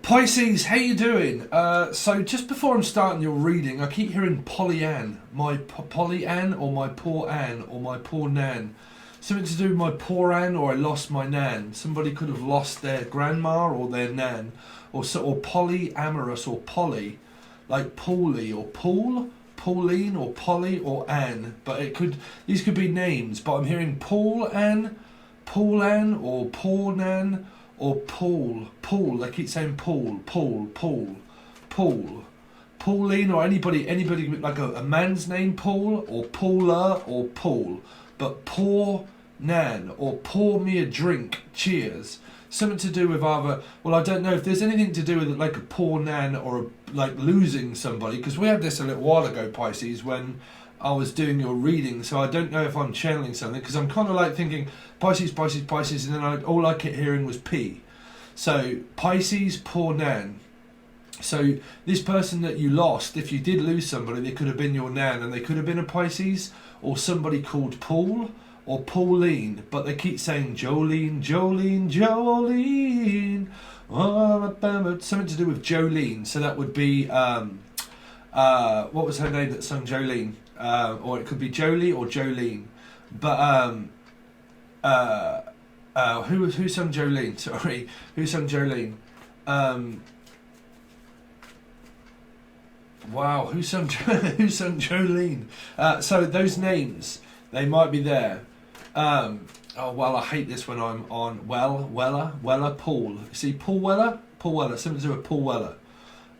Pisces, how you doing? So just before I'm starting your reading, I keep hearing Pollyann. My Pollyann, or my poor Ann, or my poor Nan. Something to do with my poor Ann, or I lost my Nan. Somebody could have lost their grandma or their Nan. Or polyamorous, or Polly. Like Paulie, or Paul, Pauline, or Polly, or Ann. But these could be names, but I'm hearing Paul Ann, or Paul Nan, or Paul, they keep saying Paul, Pauline, or anybody like a man's name, Paul, or Paula, or Paul, but poor Nan, or pour me a drink, cheers. Something to do with either, well, I don't know if there's anything to do with it, like a poor Nan, or like losing somebody, because we had this a little while ago, Pisces, when I was doing your reading, so I don't know if I'm channeling something, because I'm kind of like thinking Pisces, and then all I kept hearing was P. So Pisces, poor Nan. So this person that you lost, if you did lose somebody, they could have been your Nan, and they could have been a Pisces, or somebody called Paul, or Pauline, but they keep saying Jolene, oh, something to do with Jolene, so that would be, what was her name that sung Jolene? Or it could be Jolie or Jolene, but who sung Jolene? Sorry, who sung Jolene? Wow, who sung Jolene? So those names, they might be there. Oh well, I hate this when I'm on Weller, Paul. See, Paul Weller, something to do with Paul Weller,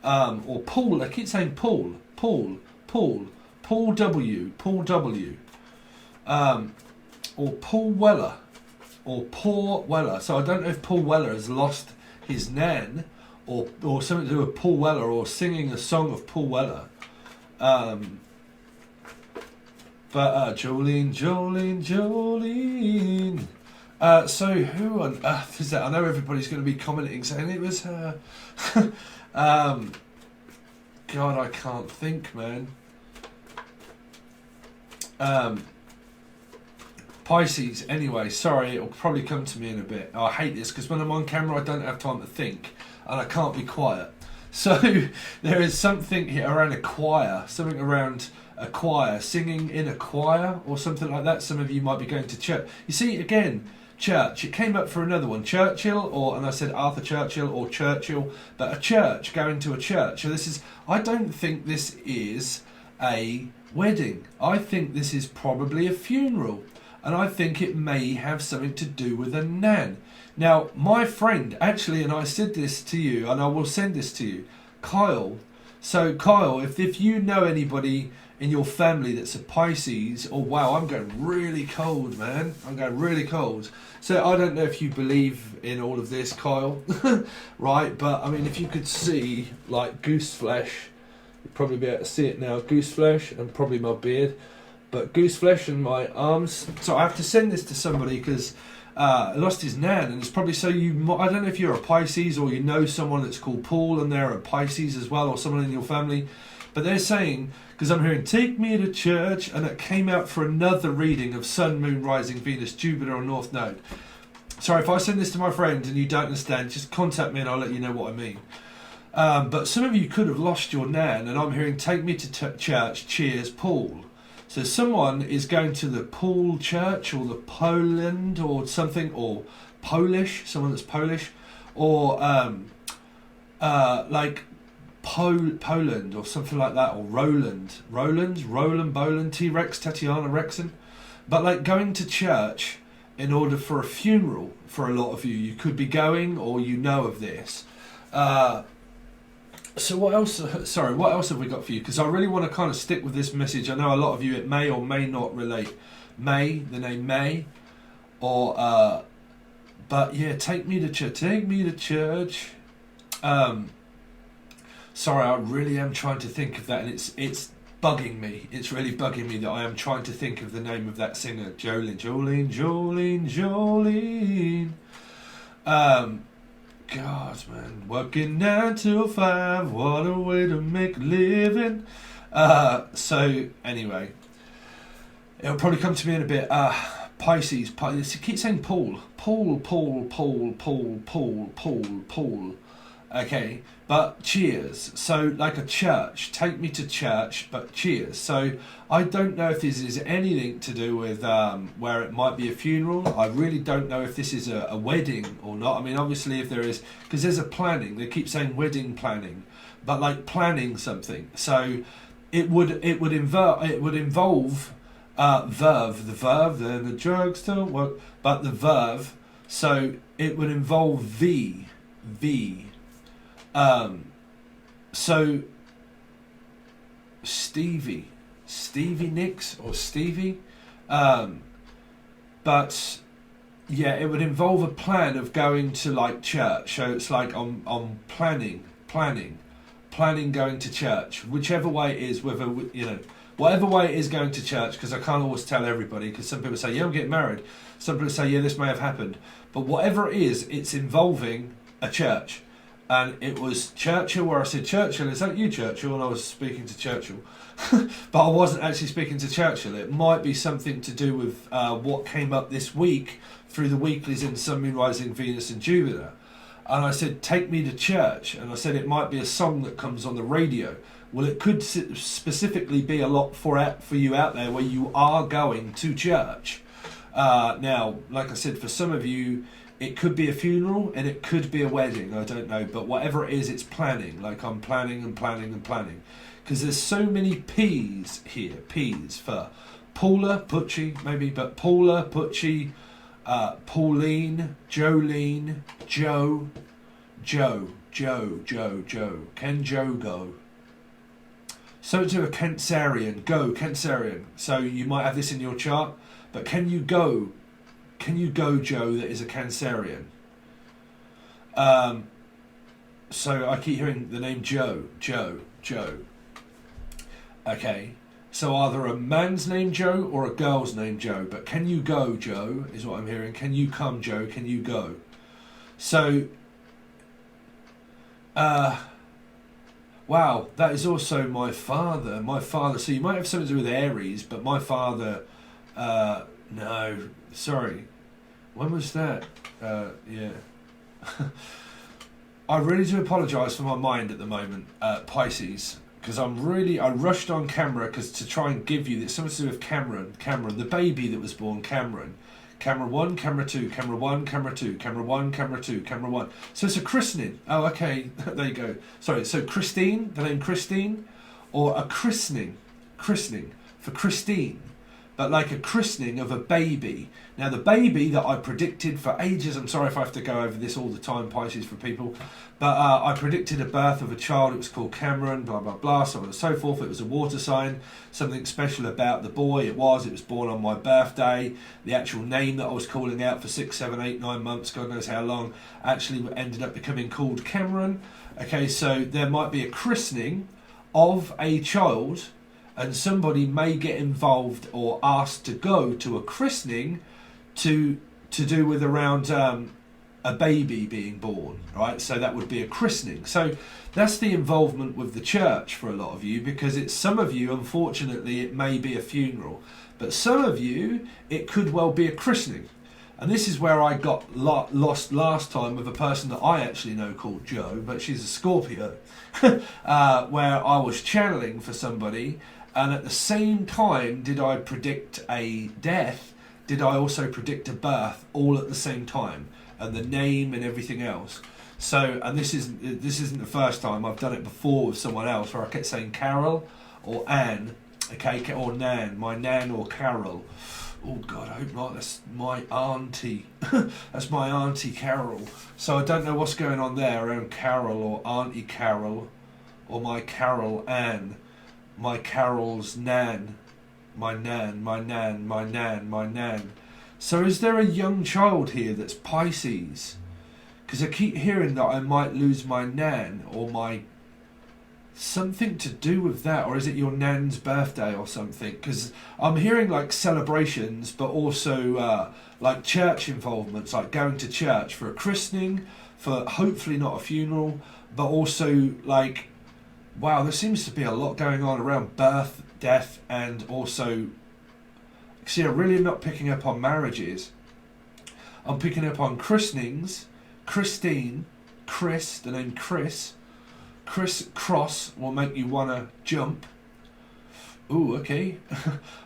or Paul. I keep saying Paul W, or Paul Weller, or Poor Weller. So I don't know if Paul Weller has lost his Nan, or something to do with Paul Weller, or singing a song of Paul Weller. But Jolene. So who on earth is that? I know everybody's going to be commenting saying it was her. God, I can't think, man. Pisces, anyway, sorry, it'll probably come to me in a bit. I hate this because when I'm on camera I don't have time to think and I can't be quiet. So there is something here around a choir, singing in a choir or something like that. Some of you might be going to church. You see, again, church, it came up for another one, Churchill, and I said Arthur Churchill or Churchill, but a church, going to a church. So I don't think this is a wedding. I think this is probably a funeral, and I think it may have something to do with a Nan. Now, my friend, actually, and I said this to you, and I will send this to you, Kyle. So, Kyle, if you know anybody in your family that's a Pisces, oh wow, I'm going really cold, man. I'm going really cold. So, I don't know if you believe in all of this, Kyle, right? But, I mean, if you could see, like, goose flesh, you'd probably be able to see it now, goose flesh, and probably my beard, but goose flesh and my arms. So, I have to send this to somebody because lost his Nan, and it's probably I don't know if you're a Pisces or you know someone that's called Paul and they're a Pisces as well, or someone in your family, but they're saying, because I'm hearing take me to church, and it came out for another reading of Sun, Moon, Rising, Venus, Jupiter or North Node. Sorry, if I send this to my friend and you don't understand, just contact me and I'll let you know what I mean. But some of you could have lost your Nan, and I'm hearing take me to church, cheers, Paul. So someone is going to the Paul Church, or the Poland or something, or Polish, someone that's Polish, or like Poland or something like that, or Roland, Boland, T-Rex, Tatiana Rexon. But like going to church in order for a funeral, for a lot of you. You could be going, or you know of this. So what else have we got for you? Because I really want to kind of stick with this message. I know a lot of you, it may or may not relate. The name May, or, but yeah, take me to church. Sorry, I really am trying to think of that, and it's bugging me. It's really bugging me that I am trying to think of the name of that singer, Jolene. God, man, working 9 to 5, what a way to make a living. So, anyway, it'll probably come to me in a bit. Pisces, keep saying Paul. Okay, but cheers. So like a church, take me to church, but cheers. So I don't know if this is anything to do with where it might be a funeral. I really don't know if this is a wedding or not. I mean, obviously if there is, because there's a planning. They keep saying wedding planning, but like planning something. So it would involve verve, then the drugs don't work, but the verve. So it would involve V. So Stevie Nicks or Stevie, but yeah, it would involve a plan of going to like church. So it's like I'm planning going to church, whichever way it is, whether whatever way it is going to church, because I can't always tell everybody, because some people say, yeah, I'm getting married, some people say, yeah, this may have happened, but whatever it is, it's involving a church. And it was Churchill, where I said, Churchill, is that you, Churchill? And I was speaking to Churchill. But I wasn't actually speaking to Churchill. It might be something to do with what came up this week through the weeklies in Sun, Moon, Rising, Venus and Jupiter. And I said, take me to church. And I said, it might be a song that comes on the radio. Well, it could specifically be a lot for you out there where you are going to church. Now, like I said, for some of you, it could be a funeral and it could be a wedding, I don't know, but whatever it is, it's planning. Like I'm planning and planning and planning. Because there's so many P's here. P's for Paula, Pucci, maybe, but Paula, Pucci, Pauline, Jolene, Joe. Can Joe go? So to a Cancerian, go, Cancerian. So you might have this in your chart, but can you go, Joe, that is a Cancerian? So I keep hearing the name Joe. Okay, so either a man's name Joe or a girl's name Joe, but can you go, Joe, is what I'm hearing. Can you come, Joe? Can you go? So, wow, that is also my father. So you might have something to do with Aries, but my father, no, sorry. When was that? Yeah. I really do apologise for my mind at the moment, Pisces, because I rushed on camera to try and give you this, something to do with Cameron, the baby that was born, Camera 1, camera 2, camera 1, camera 2, camera 1, camera 2, camera 1. So it's a christening. Oh, okay, there you go. Sorry, so Christine, the name Christine, or a christening for Christine, but like a christening of a baby. Now the baby that I predicted for ages, I'm sorry if I have to go over this all the time, Pisces, for people, but I predicted a birth of a child. It was called Cameron, blah, blah, blah, so on and so forth. It was a water sign, something special about the boy. It was born on my birthday. The actual name that I was calling out for 6, 7, 8, 9 months, God knows how long, actually ended up becoming called Cameron. Okay, so there might be a christening of a child, and somebody may get involved or asked to go to a christening to do with around a baby being born, right? So that would be a christening. So that's the involvement with the church for a lot of you, because it's some of you, unfortunately, it may be a funeral, but some of you, it could well be a christening. And this is where I got lost last time with a person that I actually know called Joe, but she's a Scorpio, where I was channeling for somebody, and at the same time did I predict a death, did I also predict a birth, all at the same time, and the name and everything else. So, and this isn't the first time. I've done it before with someone else where I kept saying Carol or Anne, okay, or Nan, my Nan or Carol. Oh God, I hope not. That's my auntie. That's my auntie Carol. So I don't know what's going on there around Carol or Auntie Carol, or my Carol Anne, my Carol's Nan. My Nan. So is there a young child here that's Pisces? Because I keep hearing that I might lose my Nan, or my... something to do with that, or is it your Nan's birthday or something? Because I'm hearing like celebrations, but also like church involvements, like going to church for a christening, for hopefully not a funeral, but also like, wow, there seems to be a lot going on around birth, death, and also, see, I really am not picking up on marriages. I'm picking up on christenings, Christine, Chris, the name Chris. Chris Cross will make you want to jump. Ooh, okay.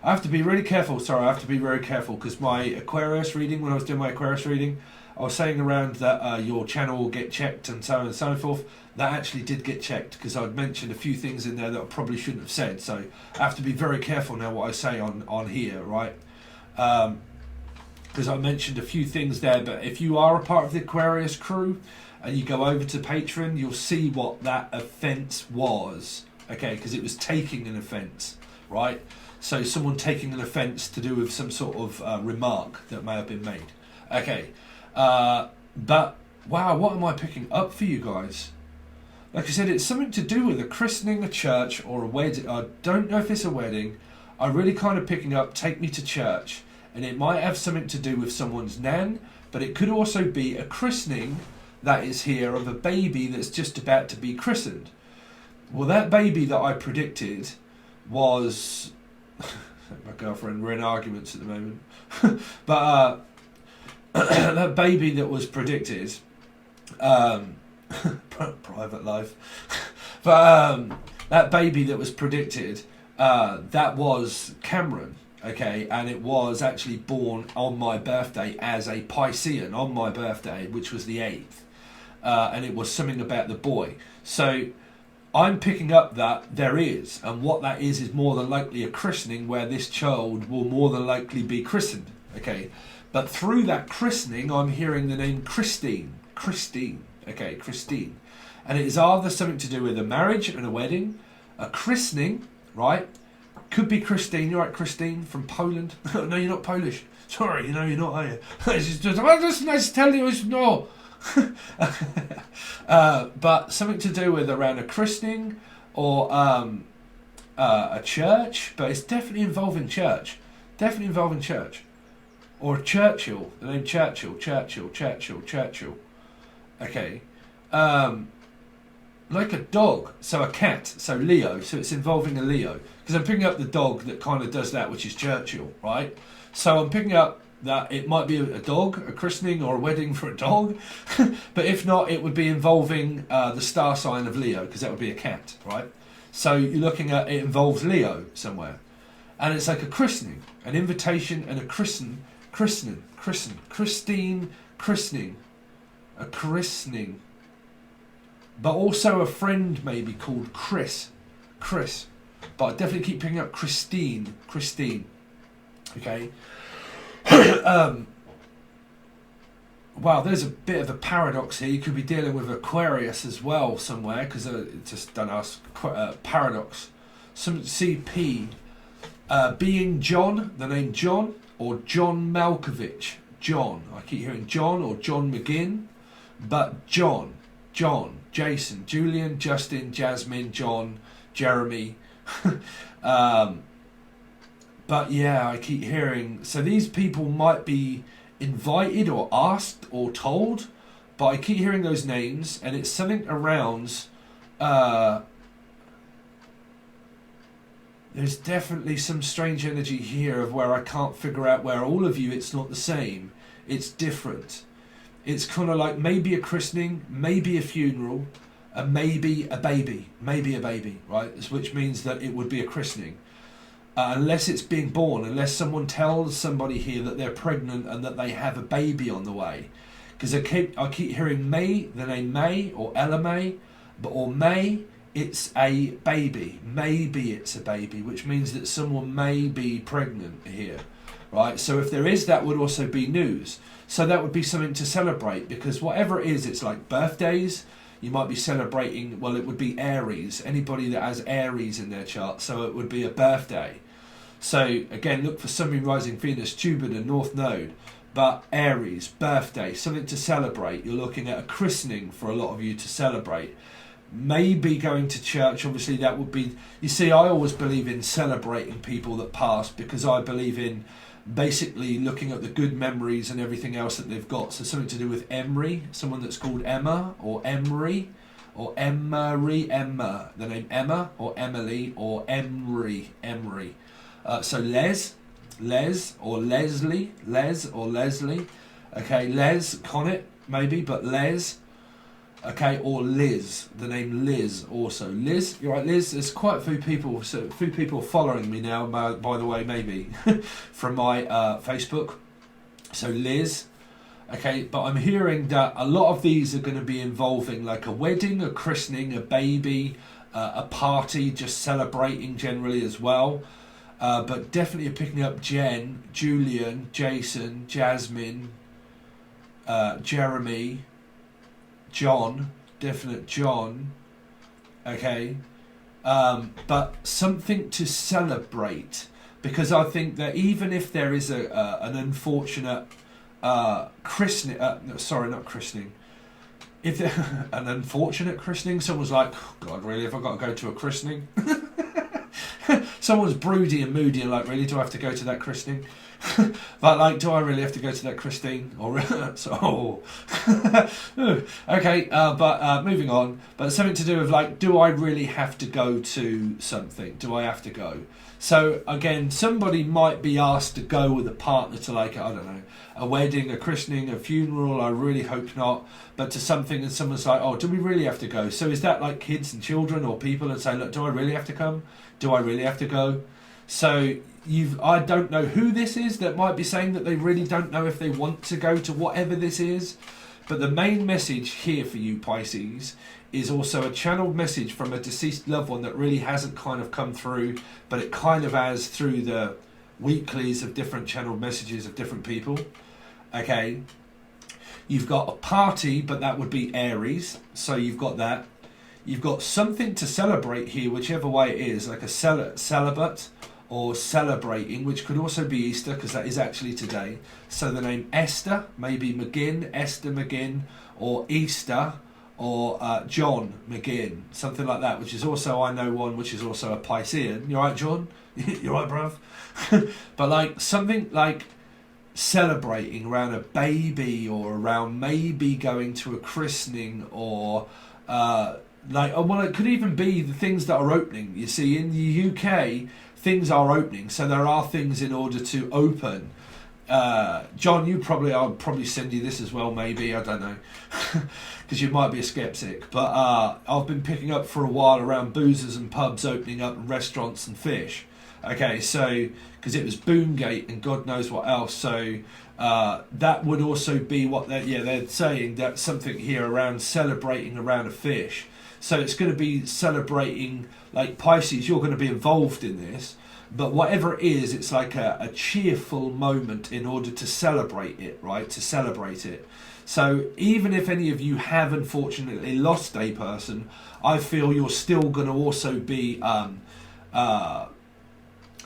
I have to be really careful. Sorry, I have to be very careful because my Aquarius reading, when I was doing my Aquarius reading, I was saying around that your channel will get checked and so on and so forth. That actually did get checked because I'd mentioned a few things in there that I probably shouldn't have said. So I have to be very careful now what I say on here, right? Because I mentioned a few things there. But if you are a part of the Aquarius crew and you go over to Patron, you'll see what that offence was. Okay, because it was taking an offence, right? So someone taking an offence to do with some sort of remark that may have been made. Okay, but wow, what am I picking up for you guys? Like I said, it's something to do with a christening, a church, or a wedding. I don't know if it's a wedding. I'm really kind of picking up take me to church, and it might have something to do with someone's nan, but it could also be a christening that is here of a baby that's just about to be christened. Well, that baby that I predicted was my girlfriend. We're in arguments at the moment, but that baby that was predicted. Private life. But that baby that was predicted, that was Cameron, okay, and it was actually born on my birthday as a Piscean on my birthday, which was the 8th, and it was something about the boy. So I'm picking up that there is, and what that is more than likely a christening where this child will more than likely be christened, okay. But through that christening, I'm hearing the name Christine. Okay, Christine. And it is either something to do with a marriage and a wedding, a christening, right? Could be Christine. You're right, Christine from Poland. No, you're not Polish. Sorry, you know you're not, are you? It's just nice to tell you it's no. But something to do with around a christening or a church, but it's definitely involving church. Definitely involving church. Or Churchill, the name Churchill. Okay. Like a dog, so a cat, so Leo, so it's involving a Leo. Because I'm picking up the dog that kind of does that, which is Churchill, right? So I'm picking up that it might be a dog, a christening or a wedding for a dog. But if not, it would be involving the star sign of Leo, because that would be a cat, right? So you're looking at, it involves Leo somewhere. And it's like a christening, an invitation and a christening, a christening, but also a friend maybe called Chris, but I definitely keep picking up Christine, okay. Wow, there's a bit of a paradox here. You could be dealing with Aquarius as well somewhere, because just don't ask, paradox, some CP, being John, the name John, or John Malkovich. John. I keep hearing John or John McGinn, but John, Jason, Julian, Justin, Jasmine, John, Jeremy. But yeah, I keep hearing. So these people might be invited or asked or told, but I keep hearing those names, and it's something around. There's definitely some strange energy here of where I can't figure out where all of you, it's not the same. It's different. It's kind of like maybe a christening, maybe a funeral, and maybe a baby, right? Which means that it would be a christening. Unless it's being born, unless someone tells somebody here that they're pregnant and that they have a baby on the way. Because I keep hearing May, the name May, or Ella May, or May, it's a baby. Maybe it's a baby, which means that someone may be pregnant here, right? So if there is, that would also be news. So that would be something to celebrate, because whatever it is, it's like birthdays. You might be celebrating, well, it would be Aries, anybody that has Aries in their chart, so it would be a birthday. So again, look for Sun, Moon, Rising, Venus, Jupiter, North Node, but Aries, birthday, something to celebrate. You're looking at a christening for a lot of you to celebrate. Maybe going to church, obviously that would be, you see, I always believe in celebrating people that passed, because I believe in basically looking at the good memories and everything else that they've got. So something to do with Emery, someone that's called Emma or Emery or Emma, the name Emma or Emily or Emery. So Les or Leslie. Okay, Les Connett maybe, but Les. Okay, or Liz, the name Liz also. Liz, you're right, Liz. There's quite a few people, following me now. By the way, maybe from my Facebook. So Liz, okay. But I'm hearing that a lot of these are going to be involving like a wedding, a christening, a baby, a party, just celebrating generally as well. But definitely picking up Jen, Julian, Jason, Jasmine, Jeremy, John, definite John, okay, but something to celebrate, because I think that even if there is an unfortunate christening, sorry, not christening, if there, an unfortunate christening, someone's like, oh, God, really, have I got to go to a christening? Someone's broody and moody and like, really, do I have to go to that christening? But like, do I really have to go to that Christine? Or so, okay, but moving on. But something to do with like, do I really have to go to something? Do I have to go? So again, somebody might be asked to go with a partner to like, I don't know, a wedding, a christening, a funeral. I really hope not. But to something, and someone's like, oh, do we really have to go? So is that like kids and children or people and say, look, do I really have to come? Do I really have to go? So I don't know who this is that might be saying that they really don't know if they want to go to whatever this is. But the main message here for you, Pisces, is also a channeled message from a deceased loved one that really hasn't kind of come through, but it kind of has through the weeklies of different channeled messages of different people. Okay. You've got a party, but that would be Aries. So you've got that. You've got something to celebrate here, whichever way it is, like a celibate or celebrating, which could also be Easter, because that is actually today. So the name Esther, maybe McGinn, Esther McGinn, or Easter, or John McGinn, something like that, which is also, I know one, which is also a Piscean. You alright, John? You alright, bruv? But like something like celebrating around a baby, or around maybe going to a christening, or like, well, it could even be the things that are opening. You see, in the UK, things are opening, so there are things in order to open. John, I'll probably send you this as well, maybe, I don't know, because you might be a skeptic, but I've been picking up for a while around boozers and pubs opening up, and restaurants and fish. Okay, so, because it was Boomgate and God knows what else, so that would also be what they're saying, that something here around celebrating around a fish. So it's going to be celebrating, like Pisces, you're going to be involved in this. But whatever it is, it's like a cheerful moment in order to celebrate it, right? To celebrate it. So even if any of you have unfortunately lost a person, I feel you're still going to also be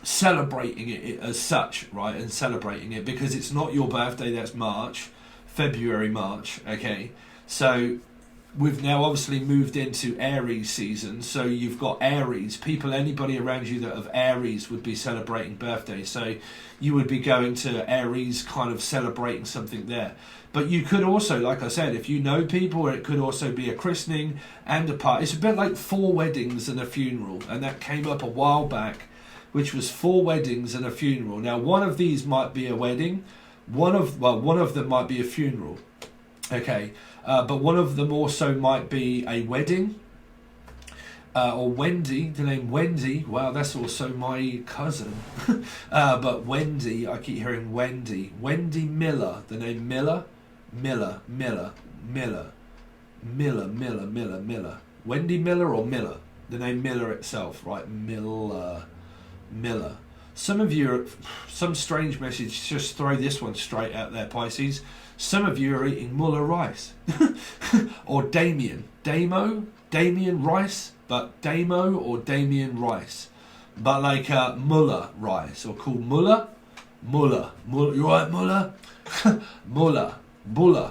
celebrating it as such, right? And celebrating it, because it's not your birthday, that's February, March, okay? So we've now obviously moved into Aries season, so you've got Aries. Anybody around you that of Aries would be celebrating birthdays. So you would be going to Aries, kind of celebrating something there. But you could also, like I said, if you know people, it could also be a christening and a party. It's a bit like 4 weddings and a funeral, and that came up a while back, which was 4 weddings and a funeral. Now, one of these might be a wedding, one of them might be a funeral. Okay, but one of them also might be a wedding, or Wendy, the name Wendy, wow, that's also my cousin, but Wendy, I keep hearing Wendy Miller, the name Miller, Wendy Miller or Miller, the name Miller itself, right, Miller. Some of you are, some strange message, just throw this one straight out there, Pisces. Some of you are eating Muller rice. Or Damien rice, but Damo or Damien rice. But like Muller rice, or called Muller. You right, Muller? Buller.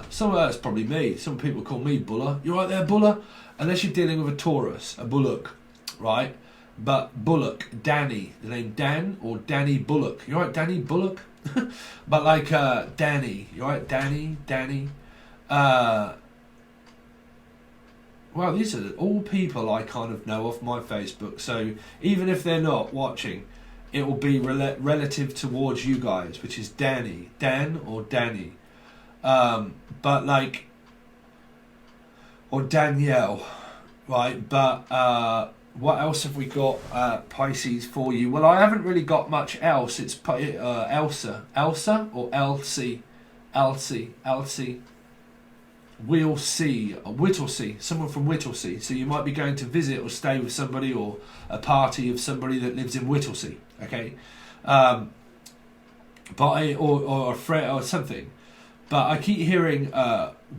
Some of that's probably me. Some people call me Buller. You right there, Buller? Unless you're dealing with a Taurus, a Bullock, right? But Bullock, Danny, the name Dan or Danny Bullock. You right, Danny Bullock? But like Danny, you right, Danny. Well, these are all people I kind of know off my Facebook. So even if they're not watching, it will be relative towards you guys, which is Dan or Danny. But like, or Danielle, right? But what else have we got, Pisces, for you? Well, I haven't really got much else. It's Elsa or Elsie, Elsie. Whittlesea, someone from Whittlesea. So you might be going to visit or stay with somebody, or a party of somebody that lives in Whittlesea. Okay, or a friend or something. But I keep hearing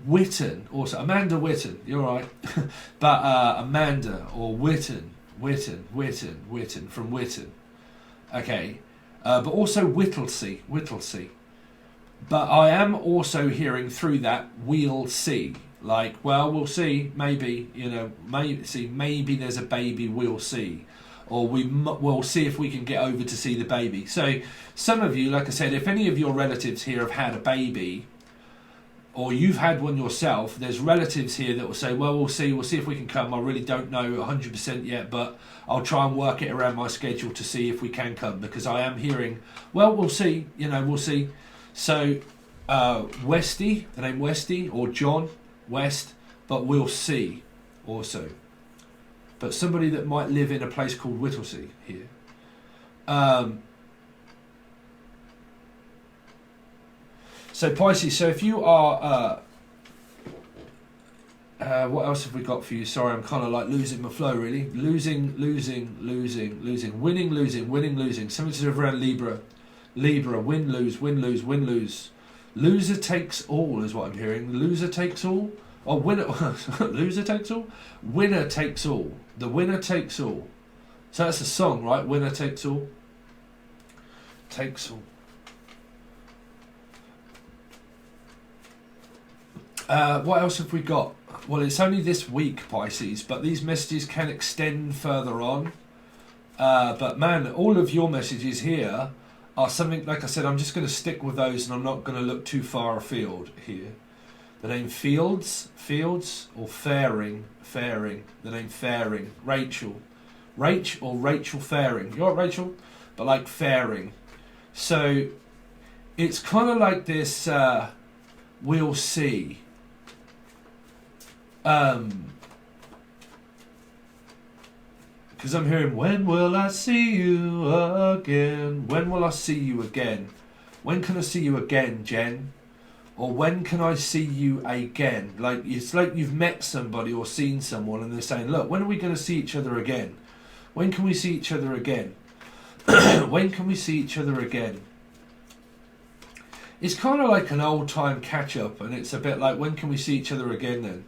Witten, also Amanda Witten. You're right, but Amanda or Witten from Witten. Okay, but also Whittlesea. But I am also hearing through that we'll see. Like, well, we'll see. Maybe, maybe there's a baby. We'll see, or we'll see if we can get over to see the baby. So, some of you, like I said, if any of your relatives here have had a baby, or you've had one yourself, there's relatives here that will say, well, we'll see if we can come. I really don't know 100% yet, but I'll try and work it around my schedule to see if we can come, because I am hearing, well, we'll see. We'll see. So, Westy, the name Westy, or John West, but we'll see also. But somebody that might live in a place called Whittlesea here. So Pisces, so if you are, what else have we got for you? Sorry, I'm kind of like losing my flow really. Losing, winning, losing. Something to do around Libra, win, lose. Loser takes all is what I'm hearing. Loser takes all? Or winner, loser takes all? Winner takes all. The winner takes all. So that's a song, right? Winner takes all. Takes all. What else have we got? Well, it's only this week, Pisces, but these messages can extend further on. But man, all of your messages here are something, like I said, I'm just going to stick with those and I'm not going to look too far afield here. The name Fields, or Fairing, the name Fairing, Rachel or Rachel Fairing. You're right, Rachel? But like Fairing. So it's kind of like this, we'll see. Because I'm hearing, when will I see you again? When will I see you again? When can I see you again, Jen? Or when can I see you again? Like, it's like you've met somebody or seen someone and they're saying, look, when are we going to see each other again? When can we see each other again? When can we see each other again? It's kind of like an old time catch up, and it's a bit like, when can we see each other again then?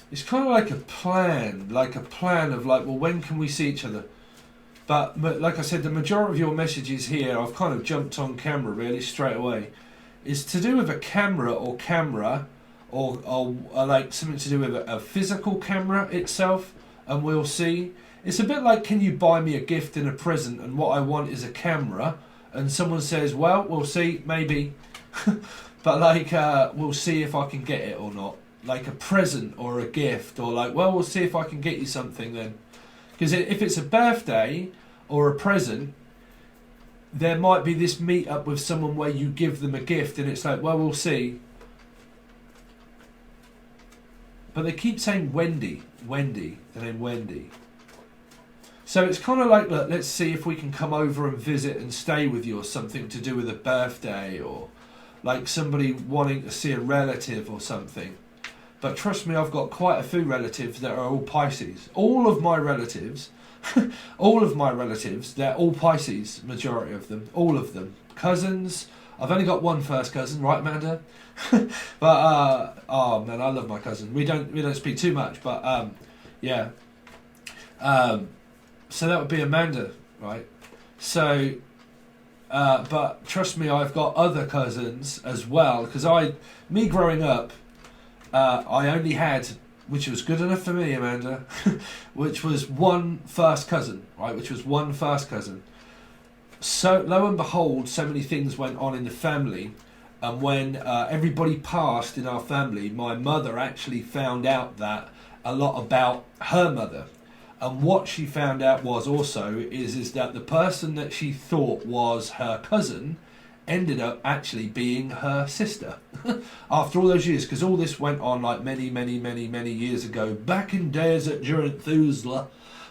It's kind of like a plan of like, well, when can we see each other? But like I said, the majority of your messages here, I've kind of jumped on camera really straight away, is to do with a camera, or like something to do with a physical camera itself, and we'll see. It's a bit like, can you buy me a gift and a present, and what I want is a camera, and someone says, well, we'll see, maybe. But like, we'll see if I can get it or not. Like a present or a gift, or like, well, we'll see if I can get you something then. Because if it's a birthday or a present, there might be this meet up with someone where you give them a gift and it's like, well, we'll see. But they keep saying Wendy, the name Wendy. So it's kind of like, look, let's see if we can come over and visit and stay with you, or something to do with a birthday, or like somebody wanting to see a relative or something. But trust me, I've got quite a few relatives that are all Pisces. All of my relatives, they're all Pisces, majority of them, all of them. Cousins, I've only got one first cousin, right, Amanda? But, oh man, I love my cousin. We don't speak too much, but, yeah. So that would be Amanda, right? So, but trust me, I've got other cousins as well, because me growing up, I only had, which was good enough for me, Amanda, which was one first cousin, right? Which was one first cousin. So lo and behold, so many things went on in the family, and when everybody passed in our family, my mother actually found out that a lot about her mother, And what she found out was also is that the person that she thought was her cousin ended up actually being her sister. After all those years, because all this went on like many years ago, back in days at Methuselah.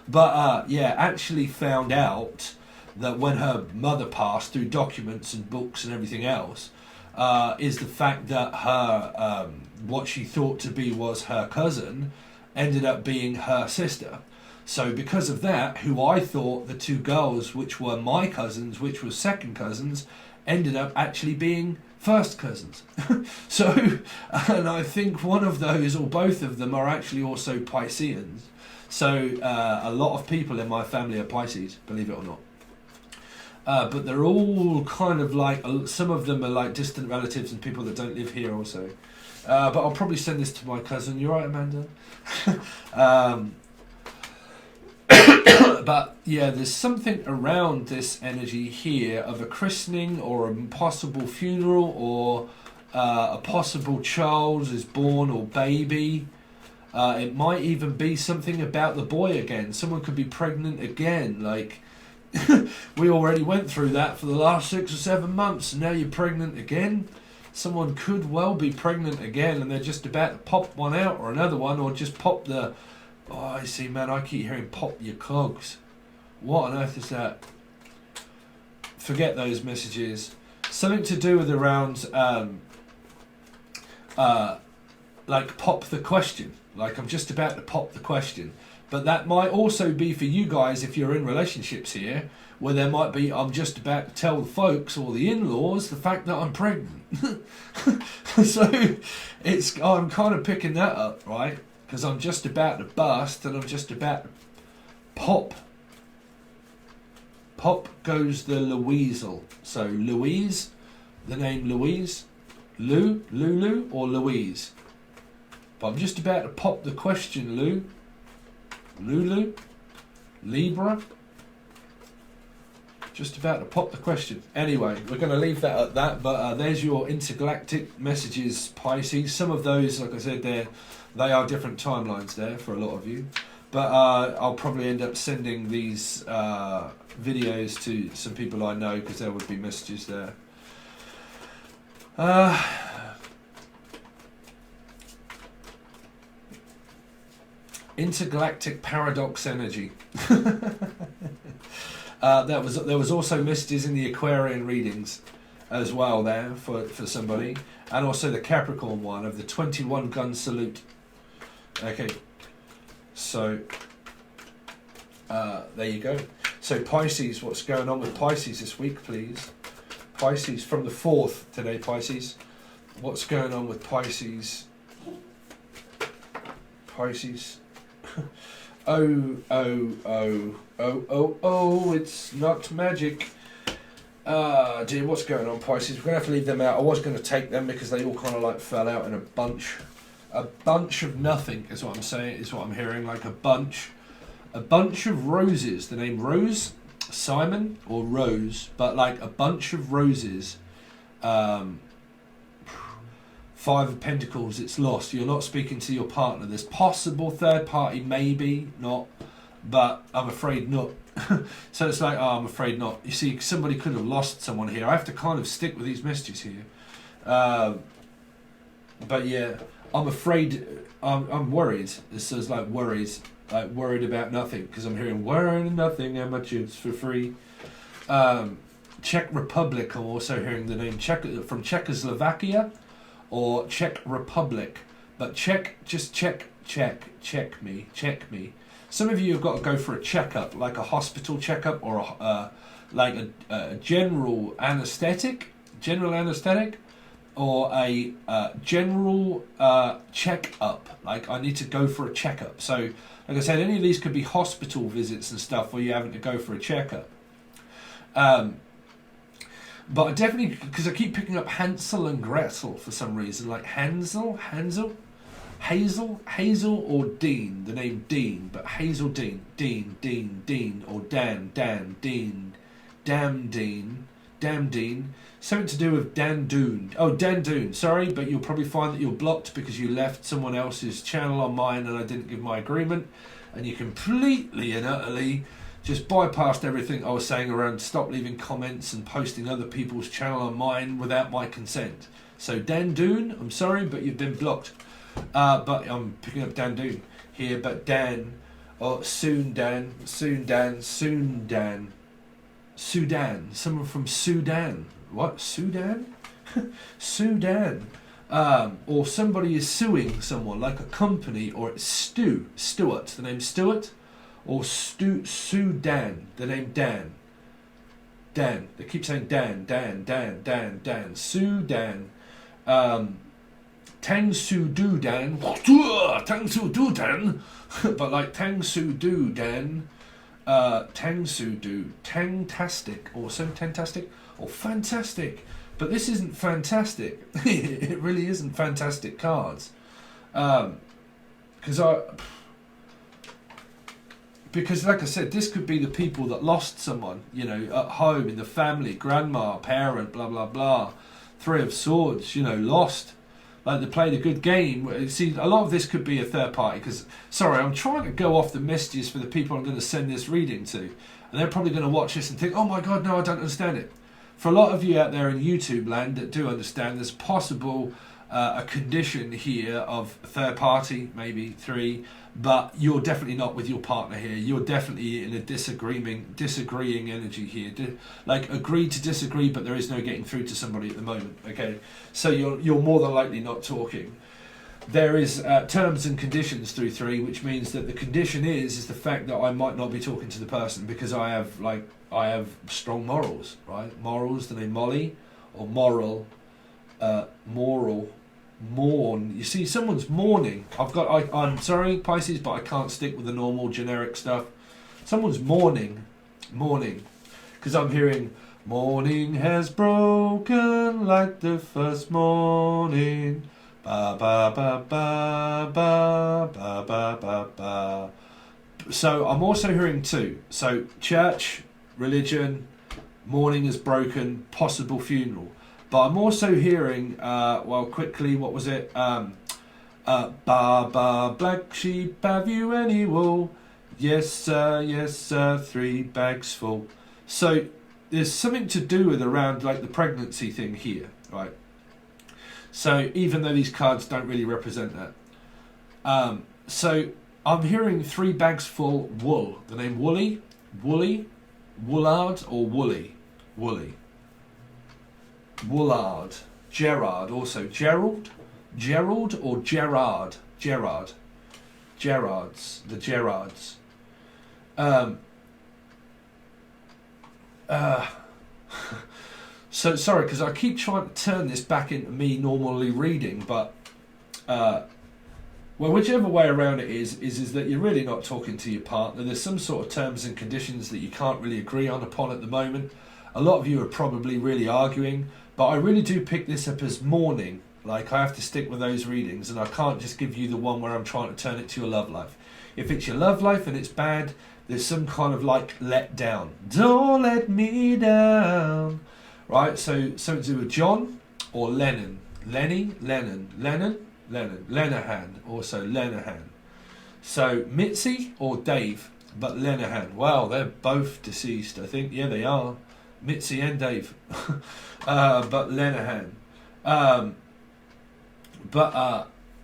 But yeah, actually found out that when her mother passed, through documents and books and everything else, is the fact that her what she thought to be was her cousin ended up being her sister. So because of that, who I thought the two girls, which were my cousins, which were second cousins, ended up actually being first cousins. So, and I think one of those or both of them are actually also Pisceans. So a lot of people in my family are Pisces, believe it or not. But they're all kind of like, some of them are like distant relatives and people that don't live here also. But I'll probably send this to my cousin. You're right, Amanda? But yeah, there's something around this energy here of a christening or a possible funeral or a possible child is born or baby. It might even be something about the boy again. Someone could be pregnant again. Like, we already went through that for the last 6 or 7 months, and now you're pregnant again. Someone could well be pregnant again, and they're just about to pop one out or another one, or just pop the... Oh, I see, man, I keep hearing pop your clogs. What on earth is that? Forget those messages. Something to do with around, like pop the question. Like, I'm just about to pop the question. But that might also be for you guys if you're in relationships here, where there might be, I'm just about to tell the folks or the in-laws the fact that I'm pregnant. So, I'm kind of picking that up, right? Because I'm just about to bust and I'm just about to pop. Pop goes the Louisel. So Louise, the name Louise, Lulu or Louise. But I'm just about to pop the question, Lulu, Libra. Just about to pop the question. Anyway, we're going to leave that at that. But there's your intergalactic messages, Pisces. Some of those, like I said, they are different timelines there for a lot of you. But I'll probably end up sending these videos to some people I know because there would be messages there. Intergalactic paradox energy. There was also messages in the Aquarian readings as well there for somebody, and also the Capricorn one of the 21 gun salute. Okay, so there you go. So Pisces, what's going on with Pisces this week, please? Pisces from the 4th today, Pisces. What's going on with Pisces? Pisces. Oh, it's not magic. Dear, what's going on, Pisces? We're going to have to leave them out. I was going to take them because they all kind of like fell out in a bunch. A bunch of nothing is what I'm saying, is what I'm hearing, like a bunch of roses. The name Rose, Simon or Rose, but like a bunch of roses. 5 of Pentacles, it's lost. You're not speaking to your partner. There's possible third party, maybe not, but I'm afraid not. So it's like, oh, I'm afraid not. You see, somebody could have lost someone here. I have to kind of stick with these messages here. But yeah, I'm afraid, I'm worried. It says like worries, like worried about nothing, because I'm hearing worried nothing, how much it's for free. Czech Republic, I'm also hearing the name from Czechoslovakia or Czech Republic. But check me. Some of you have got to go for a checkup, like a hospital checkup or like a general anaesthetic, or a general check-up. Like, I need to go for a checkup. So, like I said, any of these could be hospital visits and stuff where you're having to go for a checkup. But I definitely, because I keep picking up Hansel and Gretel for some reason, like Hazel, or Dean, the name Dean, but Hazel Dean, or Dan, Dean, Damn Dean, something to do with Dan Doon, sorry, but you'll probably find that you're blocked because you left someone else's channel on mine and I didn't give my agreement. and you completely and utterly just bypassed everything I was saying around stop leaving comments and posting other people's channel on mine without my consent. So Dan Doon, I'm sorry, but you've been blocked. But I'm picking up Dan Doon here, but Dan, or Sudan, someone from Sudan. What? Sudan? Sudan. Or somebody is suing someone, like a company, or it's Stewart, the name Stewart, or Sudan, the name Dan. Dan. They keep saying Dan. Sudan. Tang Su Du Dan. Tang Su Du Dan. But like Tang Su Du Dan. Tang Su Du. Tangtastic. Or so Tangtastic. Or fantastic. But this isn't fantastic. It really isn't fantastic cards. Because like I said, this could be the people that lost someone, you know, at home, in the family, grandma, parent, blah, blah, blah. Three of Swords, you know, lost. Like they played a good game. See, a lot of this could be a third party. Because, sorry, I'm trying to go off the messages for the people I'm going to send this reading to. And they're probably going to watch this and think, oh my God, no, I don't understand it. For a lot of you out there in YouTube land that do understand, there's possible a condition here of third party, maybe three, but you're definitely not with your partner here. You're definitely in a disagreeing energy here. Like agree to disagree, but there is no getting through to somebody at the moment. Okay, so you're more than likely not talking. There is terms and conditions through three, which means that the condition is the fact that I might not be talking to the person because I have strong morals, right? Morals, the name Molly, or moral, mourn. You see, someone's mourning. I'm sorry, Pisces, but I can't stick with the normal generic stuff. Someone's mourning, because I'm hearing morning has broken like the first morning. Ba ba ba ba ba ba ba ba ba. So I'm also hearing two. So church, religion, mourning is broken, possible funeral. But I'm also hearing, quickly, what was it? Ba ba, black sheep, have you any wool? Yes sir, 3 bags full. So there's something to do with around like the pregnancy thing here, right? So even though these cards don't really represent that. So I'm hearing 3 bags full wool. The name Woolly, Woolard, or Woolly. Woolard, Gerard, also Gerald or Gerard, Gerards, the Gerards. So sorry, because I keep trying to turn this back into me normally reading, but whichever way around it is that you're really not talking to your partner. There's some sort of terms and conditions that you can't really agree upon at the moment. A lot of you are probably really arguing, but I really do pick this up as mourning. Like, I have to stick with those readings, and I can't just give you the one where I'm trying to turn it to your love life. If it's your love life and it's bad, there's some kind of like let down. Don't let me down. Right, so something to do with John or Lennon. Lenihan, also Lenihan. So Mitzi or Dave, but Lenihan. Wow, they're both deceased, I think. Yeah, they are. Mitzi and Dave. But Lenihan.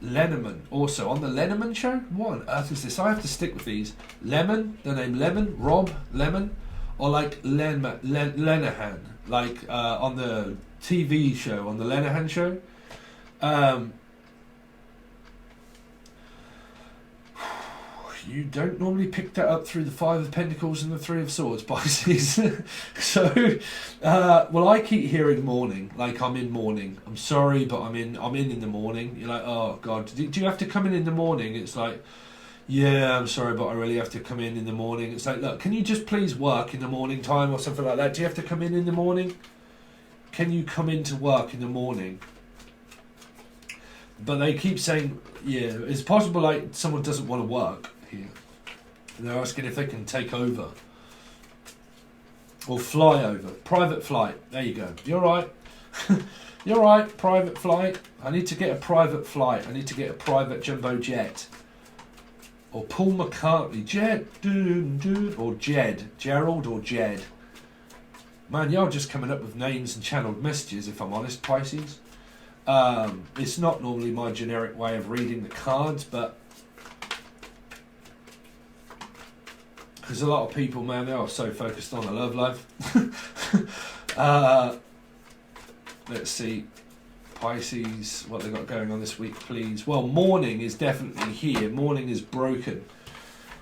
Lenneman also. On the Lenneman show? What on earth is this? I have to stick with these. Lemon, the name Lemon, Rob Lemon, or like Lenihan, like on the TV show, on the Lenihan show. You don't normally pick that up through the 5 of Pentacles and the 3 of Swords, Pisces. So, I keep hearing mourning, like I'm in mourning. I'm sorry, but I'm in the morning. You're like, oh God, do you have to come in the morning? It's like, yeah, I'm sorry, but I really have to come in the morning. It's like, look, can you just please work in the morning time or something like that? Do you have to come in the morning? Can you come into work in the morning? But they keep saying, yeah, it's possible like someone doesn't want to work here. And they're asking if they can take over. Or fly over. Private flight. There you go. You're right. You're right, private flight. I need to get a private flight. I need to get a private jumbo jet. Or Paul McCartney, Jed, dude, or Jed, Gerald or Jed. Man, you're just coming up with names and channeled messages, if I'm honest, Pisces. It's not normally my generic way of reading the cards, but because a lot of people, man, they are so focused on the love life. Let's see, Pisces, what they got going on this week, please. Well, Mourning is definitely here. Mourning is broken.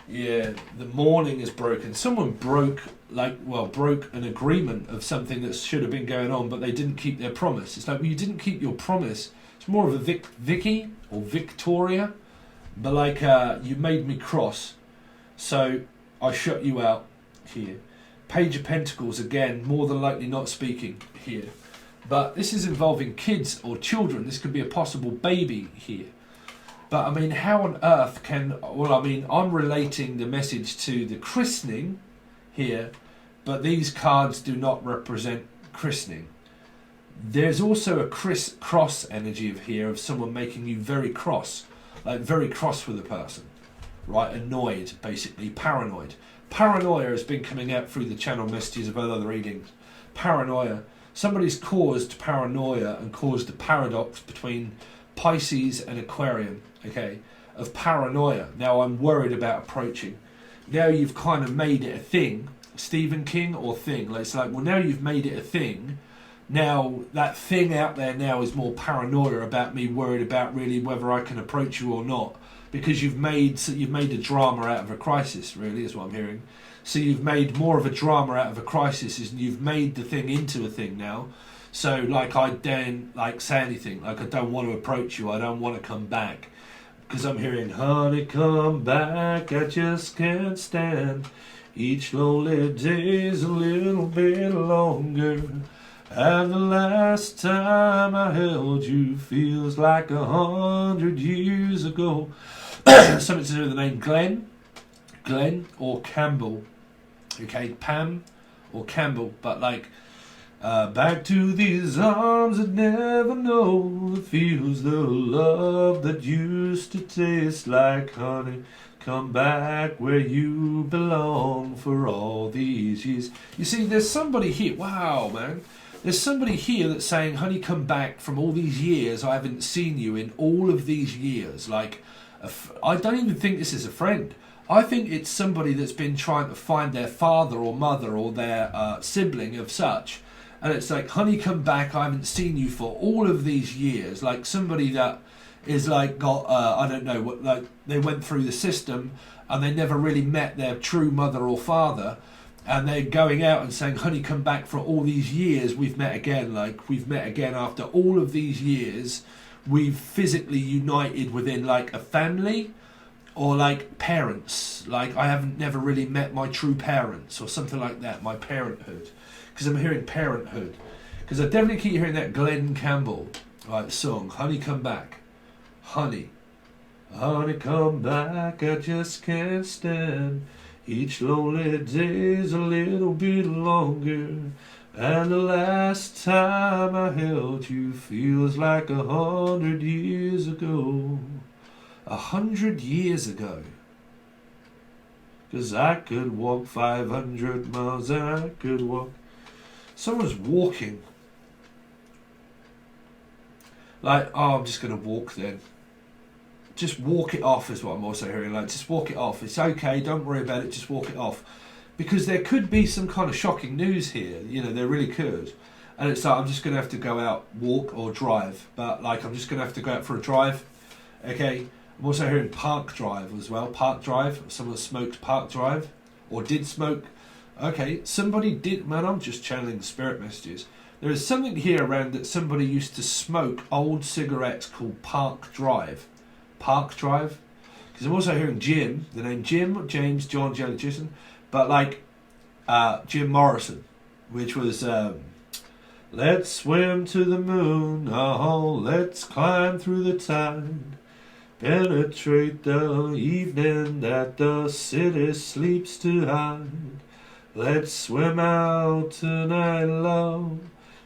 Yeah, the Mourning is broken. Someone broke an agreement of something that should have been going on, but they didn't keep their promise. It's like, well, you didn't keep your promise. It's more of a Vicky or Victoria, but like, you made me cross, so I shut you out here. Page of Pentacles, again, more than likely not speaking here. But this is involving kids or children. This could be a possible baby here. But I mean, how on earth can... Well, I mean, I'm relating the message to the christening here, but these cards do not represent christening. There's also a cross energy of here, of someone making you very cross. Like, very cross with a person. Right? Annoyed, basically. Paranoid. Paranoia has been coming out through the channel messages of other readings. Paranoia. Somebody's caused paranoia and caused a paradox between Pisces and Aquarium, okay, of paranoia. Now I'm worried about approaching. Now you've kind of made it a thing, Stephen King or thing. It's like, well, now you've made it a thing. Now that thing out there now is more paranoia about me, worried about really whether I can approach you or not, because you've made a drama out of a crisis. Really, is what I'm hearing. So you've made more of a drama out of a crisis, and you've made the thing into a thing now. So like, I don't like say anything. Like, I don't want to approach you. I don't want to come back, because I'm hearing, honey, come back. I just can't stand. Each lonely day's a little bit longer. And the last time I held you feels like 100 years ago. Something to do with the name Glenn or Campbell. Okay, Pam or Campbell. But like, back to these arms that never know the feels, the love that used to taste like honey. Come back where you belong for all these years. You see, there's somebody here. Wow, man. There's somebody here that's saying, honey, come back from all these years. I haven't seen you in all of these years. Like, I don't even think this is a friend. I think it's somebody that's been trying to find their father or mother or their sibling of such. And it's like, honey, come back. I haven't seen you for all of these years. Like somebody that is like got, I don't know, what, like they went through the system and they never really met their true mother or father. And they're going out and saying, honey, come back for all these years. We've met again. Like, we've met again after all of these years. We've physically united within like a family or like parents. Like, I haven't never really met my true parents or something like that. My parenthood. Because I'm hearing parenthood. Because I definitely keep hearing that Glenn Campbell song. Honey, come back. Honey. Honey, come back. I just can't stand. Each lonely day's a little bit longer. And the last time I held you feels like 100 years ago. 100 years ago. 'Cause I could walk 500 miles and I could walk. Someone's walking. Like, oh, I'm just going to walk then. Just walk it off is what I'm also hearing. Like, just walk it off. It's okay. Don't worry about it. Just walk it off. Because there could be some kind of shocking news here. You know, there really could. And it's like, I'm just going to have to go out, walk or drive. But, like, I'm just going to have to go out for a drive. Okay. I'm also hearing park drive as well. Park drive. Someone smoked park drive. Or did smoke. Okay. Somebody did. Man, I'm just channeling the spirit messages. There is something here around that somebody used to smoke old cigarettes called park drive. Park drive, because I'm also hearing Jim, the name Jim, James, John, Jelly, Jason, but like Jim Morrison, which was let's swim to the moon, oh, let's climb through the tide, penetrate the evening that the city sleeps to hide, let's swim out tonight, love,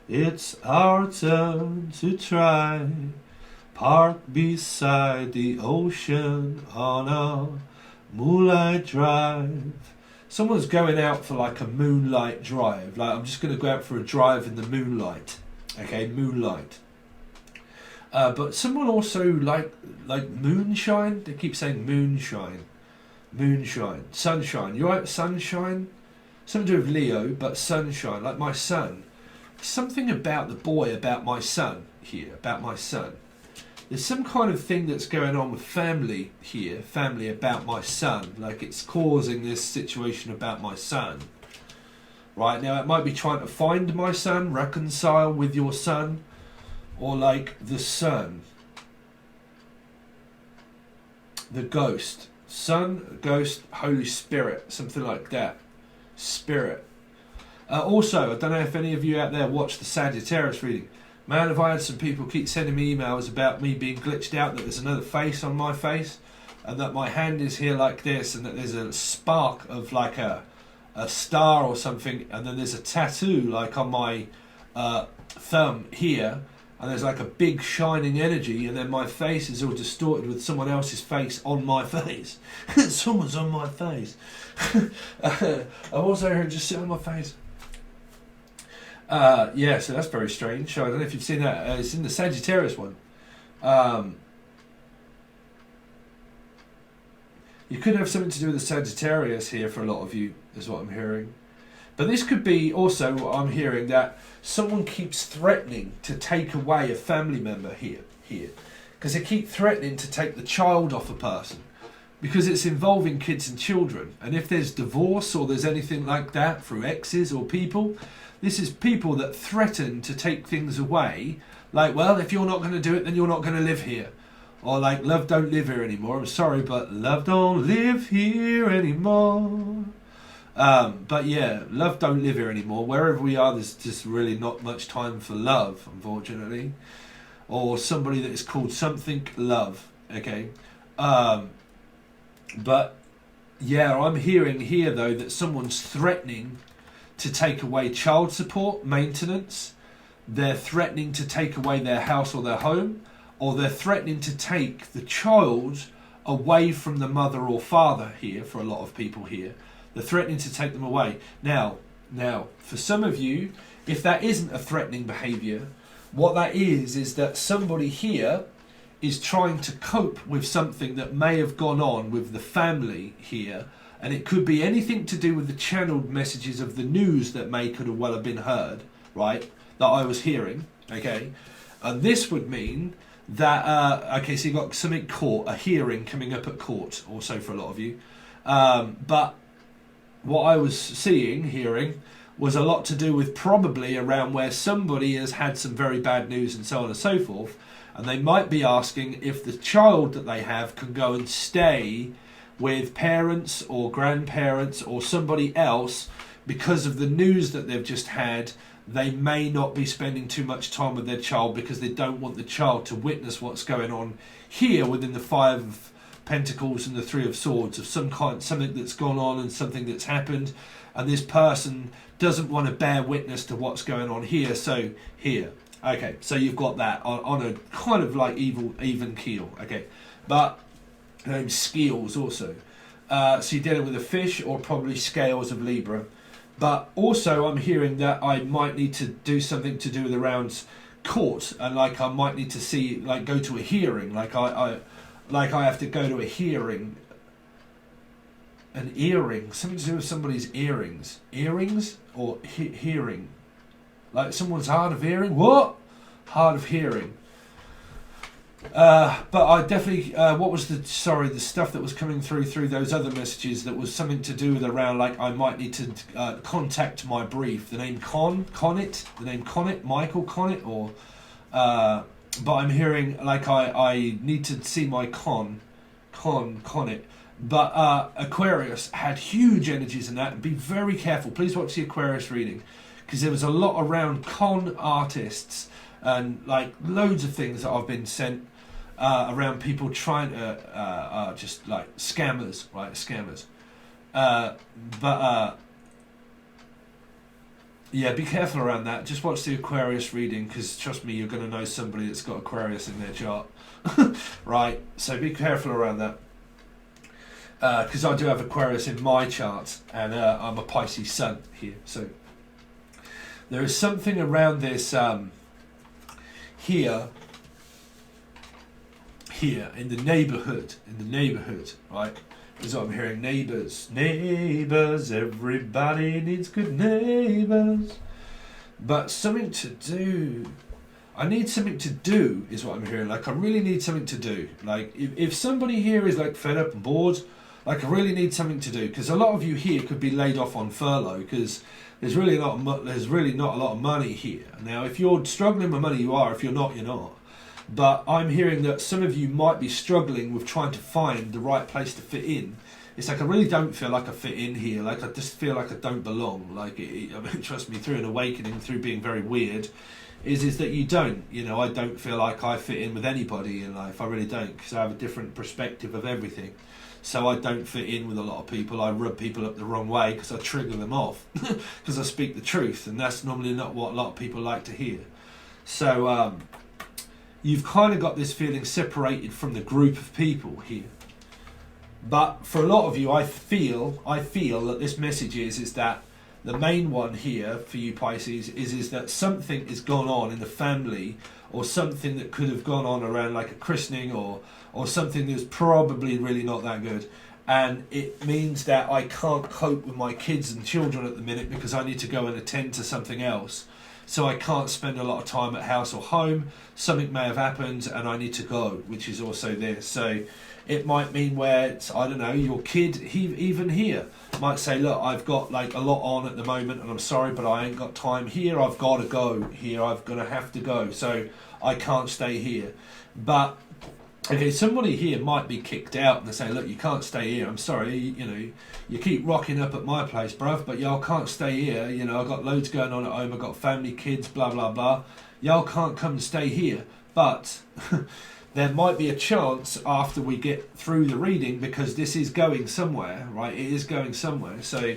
it's our turn to try. Park beside the ocean on a Moonlight drive. Someone's going out for like a moonlight drive. Like, I'm just going to go out for a drive in the moonlight. Okay, moonlight. But someone also like moonshine. They keep saying moonshine. Moonshine. Sunshine. You right? Sunshine? Something to do with Leo, but sunshine. Like my son. Something about the boy, about my son here. About my son. There's some kind of thing that's going on with family here. Family about my son. Like it's causing this situation about my son. Right, now it might be trying to find my son, reconcile with your son. Or like the sun. The ghost. Son, ghost, Holy Spirit. Something like that. Spirit. Also, I don't know if any of you out there watch the Sagittarius reading. Man, have I had some people keep sending me emails about me being glitched out, that there's another face on my face, and that my hand is here like this, and that there's a spark of like a star or something, and then there's a tattoo like on my thumb here, and there's like a big shining energy, and then my face is all distorted with someone else's face on my face. Someone's on my face. I'm also here just sit on my face. Yeah, so that's very strange. I don't know if you've seen that. It's in the Sagittarius one. You could have something to do with the Sagittarius here for a lot of you, is what I'm hearing. But this could be also what I'm hearing, that someone keeps threatening to take away a family member here. Because they keep threatening to take the child off a person. Because it's involving kids and children. And if there's divorce or there's anything like that through exes or people, this is people that threaten to take things away. Like, well, if you're not going to do it, then you're not going to live here. Or like, love don't live here anymore. I'm sorry, but love don't live here anymore. But yeah, love don't live here anymore. Wherever we are, there's just really not much time for love, unfortunately. Or somebody that is called something love. Okay. But yeah, I'm hearing here though that someone's threatening to take away child support, maintenance. They're threatening to take away their house or their home, or they're threatening to take the child away from the mother or father here, for a lot of people here. They're threatening to take them away. Now, for some of you, if that isn't a threatening behaviour, what that is that somebody here is trying to cope with something that may have gone on with the family here. And it could be anything to do with the channeled messages of the news that could have well have been heard, right? That I was hearing, okay? And this would mean that, okay, so you've got something court, a hearing coming up at court, also for a lot of you. But what I was hearing, was a lot to do with probably around where somebody has had some very bad news and so on and so forth. And they might be asking if the child that they have can go and stay with parents or grandparents or somebody else, because of the news that they've just had. They may not be spending too much time with their child because they don't want the child to witness what's going on here within the Five of Pentacles and the Three of Swords, of some kind, something that's gone on and something that's happened, and this person doesn't want to bear witness to what's going on here. So here, okay, so you've got that on a kind of like even keel, okay, but scales also. So you're dealing with a fish or probably scales of Libra. But also I'm hearing that I might need to do something to do with around court, and like I might need to see, like go to a hearing, like I have to go to a hearing. An earring, something to do with somebody's earrings. Earrings or hearing. Like someone's hard of hearing. What? Hard of hearing. But I definitely, what was the stuff that was coming through those other messages that was something to do with around, like I might need to contact my brief, the name Connett, Michael Connett, or, but I'm hearing like I need to see my Connett. But Aquarius had huge energies in that, and be very careful. Please watch the Aquarius reading, because there was a lot around con artists and like loads of things that I've been sent around people trying to just like scammers, right? Scammers. Yeah, be careful around that. Just watch the Aquarius reading, because trust me, you're going to know somebody that's got Aquarius in their chart. Right, so be careful around that. because I do have Aquarius in my chart, and I'm a Pisces sun here. So there is something around this here in the neighbourhood, right? Is what I'm hearing. Neighbours, everybody needs good neighbours. But something to do. I need something to do, is what I'm hearing. Like, I really need something to do. Like, if somebody here is like fed up and bored, like, I really need something to do, because a lot of you here could be laid off on furlough, because there's really not a lot of money here. Now, if you're struggling with money, you are. If you're not, you're not. But I'm hearing that some of you might be struggling with trying to find the right place to fit in. It's like, I really don't feel like I fit in here. Like, I just feel like I don't belong. Like, I mean, trust me, through an awakening, through being very weird, is that you don't. You know, I don't feel like I fit in with anybody in life. I really don't, because I have a different perspective of everything. So I don't fit in with a lot of people. I rub people up the wrong way because I trigger them off because I speak the truth, and that's normally not what a lot of people like to hear. So you've kind of got this feeling separated from the group of people here. But for a lot of you, I feel that this message is that the main one here for you Pisces is that something is gone on in the family, or something that could have gone on around like a christening, or something that's probably really not that good. And it means that I can't cope with my kids and children at the minute because I need to go and attend to something else. So I can't spend a lot of time at house or home. Something may have happened and I need to go, which is also there. So it might mean where, it's, I don't know, your kid, even here, might say, look, I've got like a lot on at the moment and I'm sorry, but I ain't got time here. I've got to go here. I'm going to have to go. So I can't stay here. But okay, somebody here might be kicked out and they say, look, you can't stay here. I'm sorry, you know, you keep rocking up at my place, bruv, but y'all can't stay here. You know, I've got loads going on at home. I've got family, kids, blah, blah, blah. Y'all can't come and stay here. But there might be a chance after we get through the reading, because this is going somewhere, right? It is going somewhere. So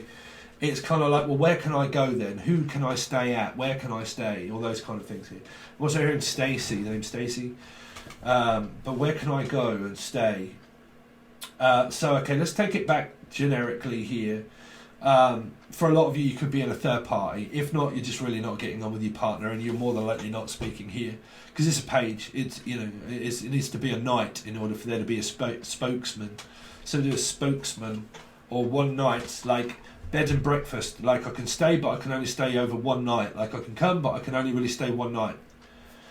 it's kind of like, well, where can I go then? Who can I stay at? Where can I stay? All those kind of things here. I'm also hearing Stacey, the name's Stacey. But where can I go and stay? So, okay, let's take it back generically here. For a lot of you, you could be in a third party. If not, you're just really not getting on with your partner, and you're more than likely not speaking here, because it's a page. It's, you know, it needs to be a knight in order for there to be a spokesman. So do a spokesman, or one night, like bed and breakfast. Like, I can stay, but I can only stay over one night. Like, I can come, but I can only really stay one night.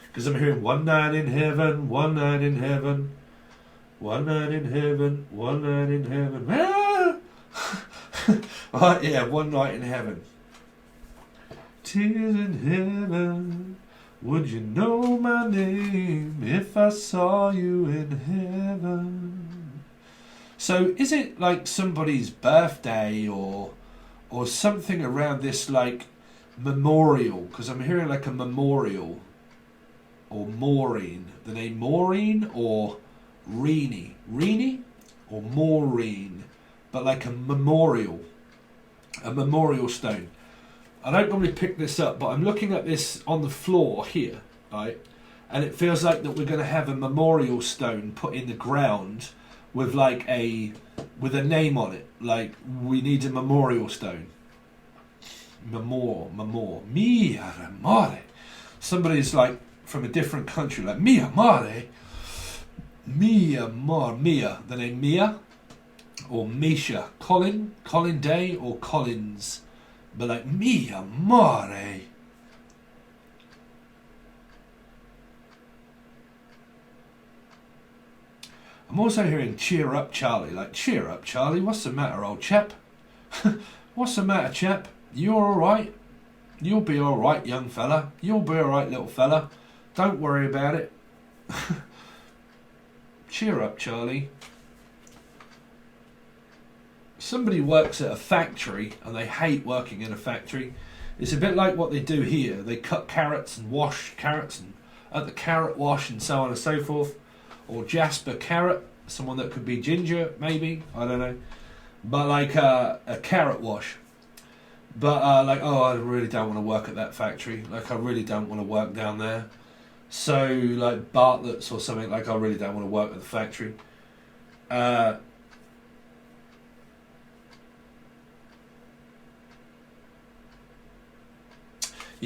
Because I'm hearing one night in heaven, one night in heaven, one night in heaven, one night in heaven. Ah! Right, yeah, one night in heaven. Tears in heaven, would you know my name if I saw you in heaven? So is it like somebody's birthday or something around this, like memorial? Because I'm hearing like a memorial. Or Maureen, the name Maureen or Reenie or Maureen, but like a memorial stone. I don't normally pick this up, but I'm looking at this on the floor here, right? And it feels like that we're going to have a memorial stone put in the ground with like with a name on it. Like, we need a memorial stone. Mia amore. Somebody's like from a different country, like Mia Mare, Mia, the name Mia, or Misha, Colin Day, or Collins, but like Mia Mare. I'm also hearing cheer up Charlie, like cheer up Charlie, what's the matter old chap? What's the matter chap? You alright? You'll be alright young fella, you'll be alright little fella. Don't worry about it. Cheer up, Charlie. Somebody works at a factory and they hate working in a factory. It's a bit like what they do here. They cut carrots and wash carrots and at the carrot wash and so on and so forth. Or Jasper Carrot, someone that could be Ginger, maybe. I don't know. But like a carrot wash. But like, oh, I really don't want to work at that factory. Like, I really don't want to work down there. So, like Bartlett's or something, like, I really don't want to work at the factory.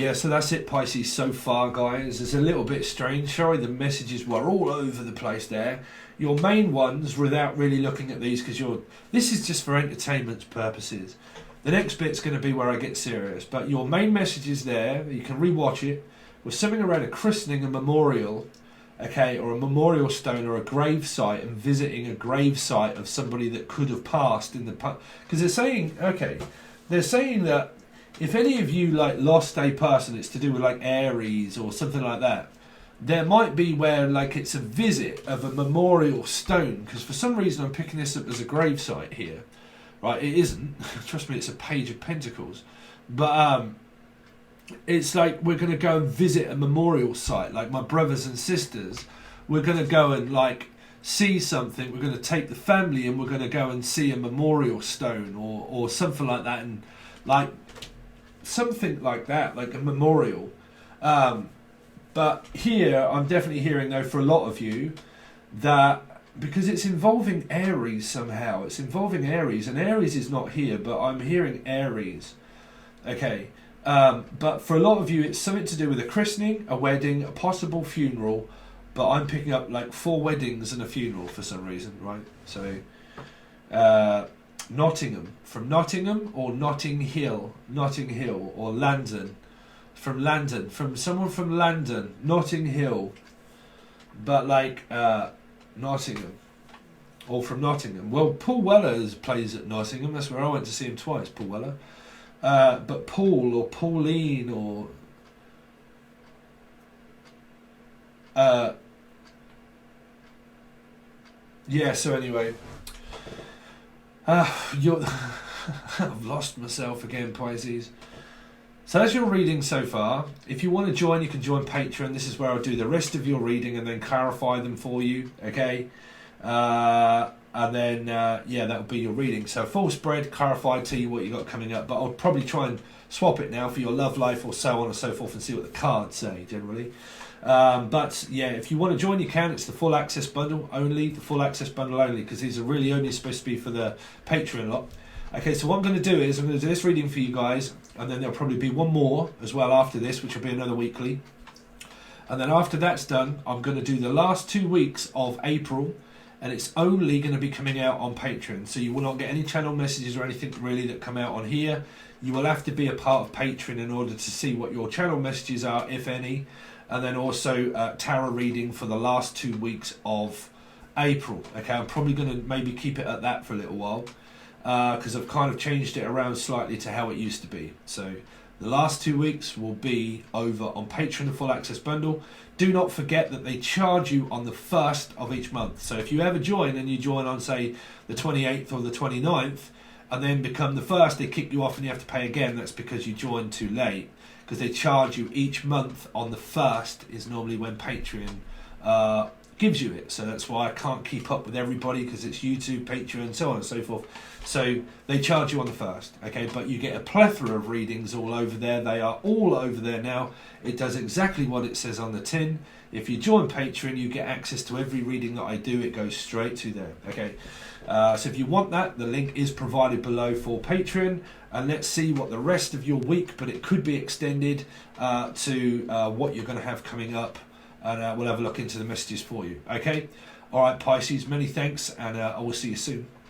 Yeah, so that's it, Pisces, so far, guys. It's a little bit strange. Sorry, the messages were all over the place there. Your main ones, without really looking at these, because this is just for entertainment purposes. The next bit's going to be where I get serious. But your main messages there, you can rewatch it, was something around a christening, a memorial, okay, or a memorial stone or a grave site, and visiting a grave site of somebody that could have passed in the past. Because they're saying, okay, they're saying that if any of you like lost a person, it's to do with like Aries or something like that. There might be where like it's a visit of a memorial stone, because for some reason I'm picking this up as a grave site here, right? It isn't. Trust me, it's a page of pentacles, but it's like we're going to go and visit a memorial site. Like my brothers and sisters, we're going to go and like see something. We're going to take the family and we're going to go and see a memorial stone or something like that, and like something like that, like a memorial. But here, I'm definitely hearing, though, for a lot of you, that because it's involving Aries somehow, it's involving Aries, and Aries is not here, but I'm hearing Aries. Okay, but for a lot of you, it's something to do with a christening, a wedding, a possible funeral, but I'm picking up like 4 weddings and a funeral for some reason, right? So, Nottingham, from Nottingham or Notting Hill, or London, from someone from London, Notting Hill, but like Nottingham, or from Nottingham. Well, Paul Weller plays at Nottingham. That's where I went to see him twice, Paul Weller. But Paul or Pauline or yeah. So anyway. I've lost myself again, Pisces. So that's your reading so far. If you want to join, you can join Patron. This is where I'll do the rest of your reading and then clarify them for you, okay? And then, yeah, that'll be your reading. So full spread, clarify to you what you got coming up. But I'll probably try and swap it now for your love life or so on and so forth and see what the cards say, generally. But yeah, if you want to join, you can. It's the full access bundle only, because these are really only supposed to be for the Patreon lot. Okay, so what I'm going to do is I'm going to do this reading for you guys, and then there'll probably be one more as well after this, which will be another weekly. And then after that's done, I'm going to do the last 2 weeks of April, and it's only going to be coming out on Patreon. So you will not get any channel messages or anything really that come out on here. You will have to be a part of Patreon in order to see what your channel messages are, if any. And then also tarot reading for the last 2 weeks of April. Okay, I'm probably going to maybe keep it at that for a little while, because I've kind of changed it around slightly to how it used to be. So the last 2 weeks will be over on Patreon, the full access bundle. Do not forget that they charge you on the 1st of each month. So if you ever join and you join on, say, the 28th or the 29th, and then become the 1st, they kick you off and you have to pay again. That's because you joined too late. Because they charge you each month on the 1st is normally when Patreon gives you it. So that's why I can't keep up with everybody, because it's YouTube, Patreon, so on and so forth. So they charge you on the 1st, okay? But you get a plethora of readings all over there. They are all over there now. It does exactly what it says on the tin. If you join Patreon, you get access to every reading that I do. It goes straight to there, okay? So if you want that, the link is provided below for Patreon. And let's see what the rest of your week, but it could be extended to what you're going to have coming up. And we'll have a look into the messages for you, okay? All right, Pisces, many thanks, and I will see you soon.